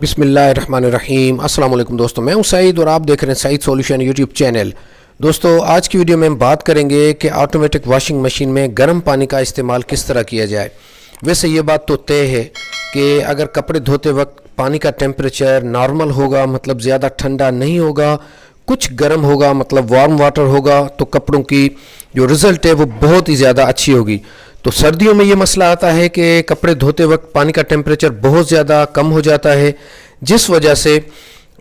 बिस्मिल्लाहिर्रहमानिर्रहीम। अस्सलाम वालेकुम दोस्तों, मैं हूं सईद और आप देख रहे हैं सईद सॉल्यूशन यूट्यूब चैनल। दोस्तों, आज की वीडियो में हम बात करेंगे कि ऑटोमेटिक वॉशिंग मशीन में गर्म पानी का इस्तेमाल किस तरह किया जाए। वैसे ये बात तो तय है कि अगर कपड़े धोते वक्त पानी का टेम्परेचर नॉर्मल होगा, मतलब ज़्यादा ठंडा नहीं होगा, कुछ गर्म होगा, मतलब वार्म वाटर होगा, तो कपड़ों की जो रिज़ल्ट है वो बहुत ही ज़्यादा अच्छी होगी। तो सर्दियों में ये मसला आता है कि कपड़े धोते वक्त पानी का टेम्परेचर बहुत ज़्यादा कम हो जाता है, जिस वजह से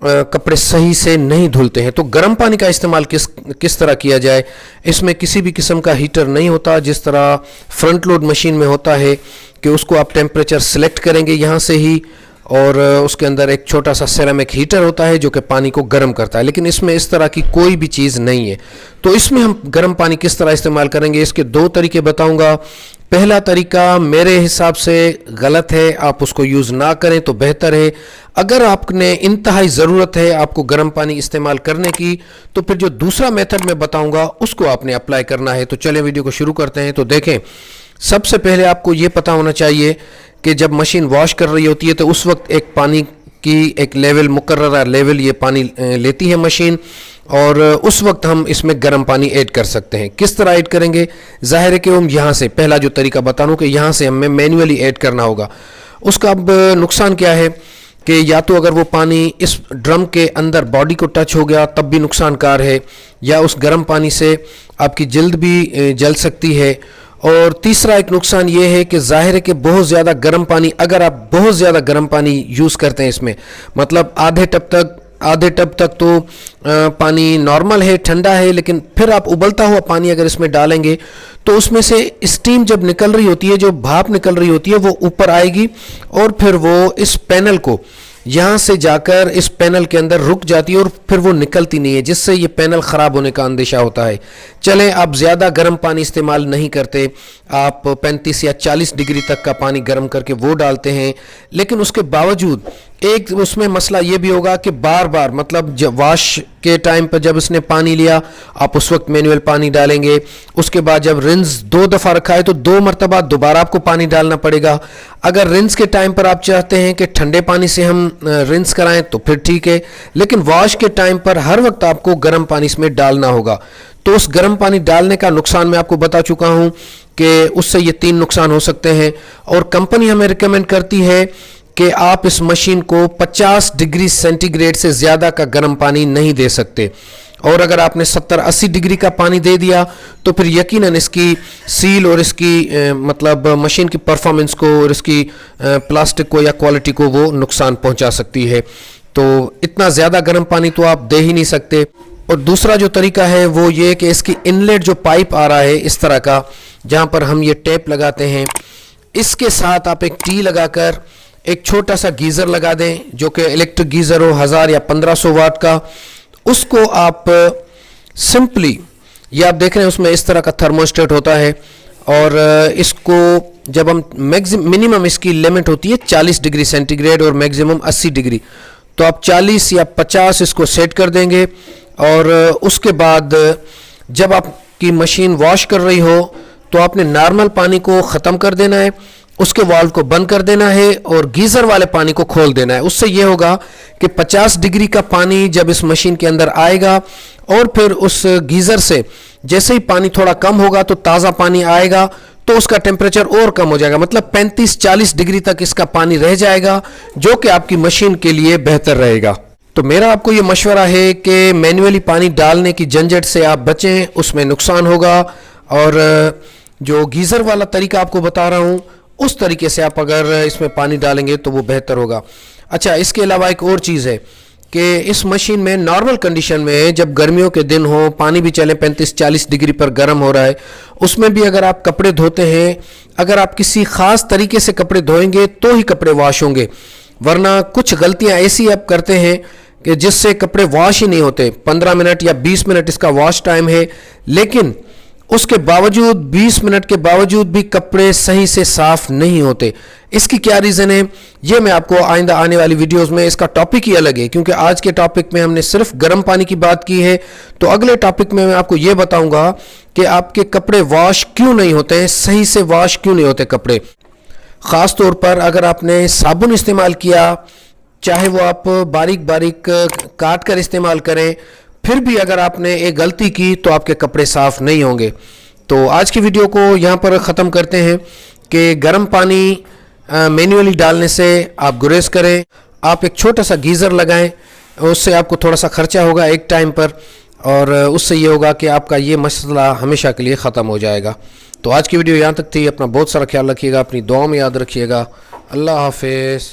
कपड़े सही से नहीं धुलते हैं। तो गर्म पानी का इस्तेमाल किस तरह किया जाए। इसमें किसी भी किस्म का हीटर नहीं होता, जिस तरह फ्रंट लोड मशीन में होता है कि उसको आप टेम्परेचर सेलेक्ट करेंगे यहाँ से ही, और उसके अंदर एक छोटा सा सेरेमिक हीटर होता है जो कि पानी को गर्म करता है। लेकिन इसमें इस तरह की कोई भी चीज़ नहीं है। तो इसमें हम गर्म पानी किस तरह इस्तेमाल करेंगे, इसके दो तरीके बताऊंगा। पहला तरीका मेरे हिसाब से गलत है, आप उसको यूज़ ना करें तो बेहतर है। अगर आपने इंतहाई ज़रूरत है आपको गर्म पानी इस्तेमाल करने की, तो फिर जो दूसरा मेथड मैं बताऊंगा उसको आपने अप्लाई करना है। तो चलें वीडियो को शुरू करते हैं। तो देखें, सबसे पहले आपको ये पता होना चाहिए कि जब मशीन वॉश कर रही होती है तो उस वक्त एक पानी की एक लेवल, मुकर्ररा लेवल ये पानी लेती है मशीन, और उस वक्त हम इसमें गर्म पानी ऐड कर सकते हैं। किस तरह ऐड करेंगे, ज़ाहिर है कि हम यहाँ से, पहला जो तरीका बता रहा हूँ कि यहाँ से हमें मैन्युअली ऐड करना होगा। उसका अब नुकसान क्या है कि या तो अगर वो पानी इस ड्रम के अंदर बॉडी को टच हो गया तब भी नुकसानकार है, या उस गर्म पानी से आपकी जल्द भी जल सकती है। और तीसरा एक नुकसान ये है कि ज़ाहिर है कि बहुत ज़्यादा गर्म पानी, अगर आप बहुत ज़्यादा गर्म पानी यूज़ करते हैं इसमें, मतलब आधे टब तक तो पानी नॉर्मल है, ठंडा है, लेकिन फिर आप उबलता हुआ पानी अगर इसमें डालेंगे तो उसमें से स्टीम जब निकल रही होती है, जो भाप निकल रही होती है, वो ऊपर आएगी और फिर वो इस पैनल को यहाँ से जाकर इस पैनल के अंदर रुक जाती है और फिर वो निकलती नहीं है, जिससे ये पैनल ख़राब होने का अंदेशा होता है। चलें, आप ज़्यादा गर्म पानी इस्तेमाल नहीं करते, आप 35 या 40 डिग्री तक का पानी गर्म करके वो डालते हैं। लेकिन उसके बावजूद एक उसमें मसला ये भी होगा कि बार बार, मतलब जब वॉश के टाइम पर जब इसने पानी लिया आप उस वक्त मैनुअल पानी डालेंगे, उसके बाद जब रिंस 2 दफ़ा रखा है तो 2 मरतबा दोबारा आपको पानी डालना पड़ेगा। अगर रिंस के टाइम पर आप चाहते हैं कि ठंडे पानी से हम रिंस कराएं तो फिर ठीक है, लेकिन वॉश के टाइम पर हर वक्त आपको गर्म पानी इसमें डालना होगा। तो उस गर्म पानी डालने का नुकसान मैं आपको बता चुका हूं कि उससे ये 3 नुकसान हो सकते हैं, और कंपनी हमें रिकमेंड करती है कि आप इस मशीन को 50 डिग्री सेंटीग्रेड से ज़्यादा का गर्म पानी नहीं दे सकते। और अगर आपने 70-80 डिग्री का पानी दे दिया तो फिर यकीनन इसकी सील और इसकी मतलब मशीन की परफॉर्मेंस को और इसकी प्लास्टिक को या क्वालिटी को वो नुकसान पहुंचा सकती है। तो इतना ज़्यादा गर्म पानी तो आप दे ही नहीं सकते। और दूसरा जो तरीका है वो ये कि इसकी इनलेट जो पाइप आ रहा है इस तरह का, जहाँ पर हम ये टेप लगाते हैं, इसके साथ आप एक टी लगाकर एक छोटा सा गीज़र लगा दें, जो कि इलेक्ट्रिक गीज़र हो 1000 या 1500 वाट का। उसको आप सिंपली, ये आप देख रहे हैं उसमें इस तरह का थर्मोस्टेट होता है, और इसको जब हम मिनिमम इसकी लिमिट होती है 40 डिग्री सेंटीग्रेड और मैक्सिमम 80 डिग्री, तो आप 40 या 50 इसको सेट कर देंगे। और उसके बाद जब आपकी मशीन वॉश कर रही हो तो आपने नॉर्मल पानी को ख़त्म कर देना है, उसके वाल्व को बंद कर देना है और गीज़र वाले पानी को खोल देना है। उससे ये होगा कि 50 डिग्री का पानी जब इस मशीन के अंदर आएगा और फिर उस गीज़र से जैसे ही पानी थोड़ा कम होगा तो ताज़ा पानी आएगा, तो उसका टेम्परेचर और कम हो जाएगा, मतलब 35-40 डिग्री तक इसका पानी रह जाएगा, जो कि आपकी मशीन के लिए बेहतर रहेगा। तो मेरा आपको ये मशवरा है कि मैन्युअली पानी डालने की झंझट से आप बचें, उसमें नुकसान होगा। और जो गीज़र वाला तरीका आपको बता रहा हूँ उस तरीके से आप अगर इसमें पानी डालेंगे तो वो बेहतर होगा। अच्छा, इसके अलावा एक और चीज़ है कि इस मशीन में नॉर्मल कंडीशन में जब गर्मियों के दिन हो, पानी भी चले 35-40 डिग्री पर गर्म हो रहा है, उसमें भी अगर आप कपड़े धोते हैं, अगर आप किसी ख़ास तरीके से कपड़े धोएंगे तो ही कपड़े वॉश होंगे, वरना कुछ गलतियां ऐसी आप करते हैं कि जिससे कपड़े वॉश ही नहीं होते। 15 मिनट या 20 मिनट इसका वॉश टाइम है, लेकिन उसके बावजूद 20 मिनट के बावजूद भी कपड़े सही से साफ नहीं होते। इसकी क्या रीज़न है, ये मैं आपको आइंदा आने वाली वीडियोस में, इसका टॉपिक ही अलग है, क्योंकि आज के टॉपिक में हमने सिर्फ गर्म पानी की बात की है। तो अगले टॉपिक में मैं आपको ये बताऊंगा कि आपके कपड़े वॉश क्यों नहीं होते हैं, सही से वॉश क्यों नहीं होते कपड़े। ख़ास तौर पर अगर आपने साबुन इस्तेमाल किया चाहे वो आप बारीक बारीक काट कर इस्तेमाल करें, फिर भी अगर आपने एक गलती की तो आपके कपड़े साफ़ नहीं होंगे। तो आज की वीडियो को यहाँ पर ख़त्म करते हैं कि गर्म पानी मैन्युअली डालने से आप गुरेज करें। आप एक छोटा सा गीज़र लगाएं, उससे आपको थोड़ा सा खर्चा होगा एक टाइम पर, और उससे ये होगा कि आपका ये मसला हमेशा के लिए ख़त्म हो जाएगा। तो आज की वीडियो यहाँ तक थी। अपना बहुत सारा ख्याल रखिएगा, अपनी दुआ में याद रखिएगा। अल्लाह हाफिज़।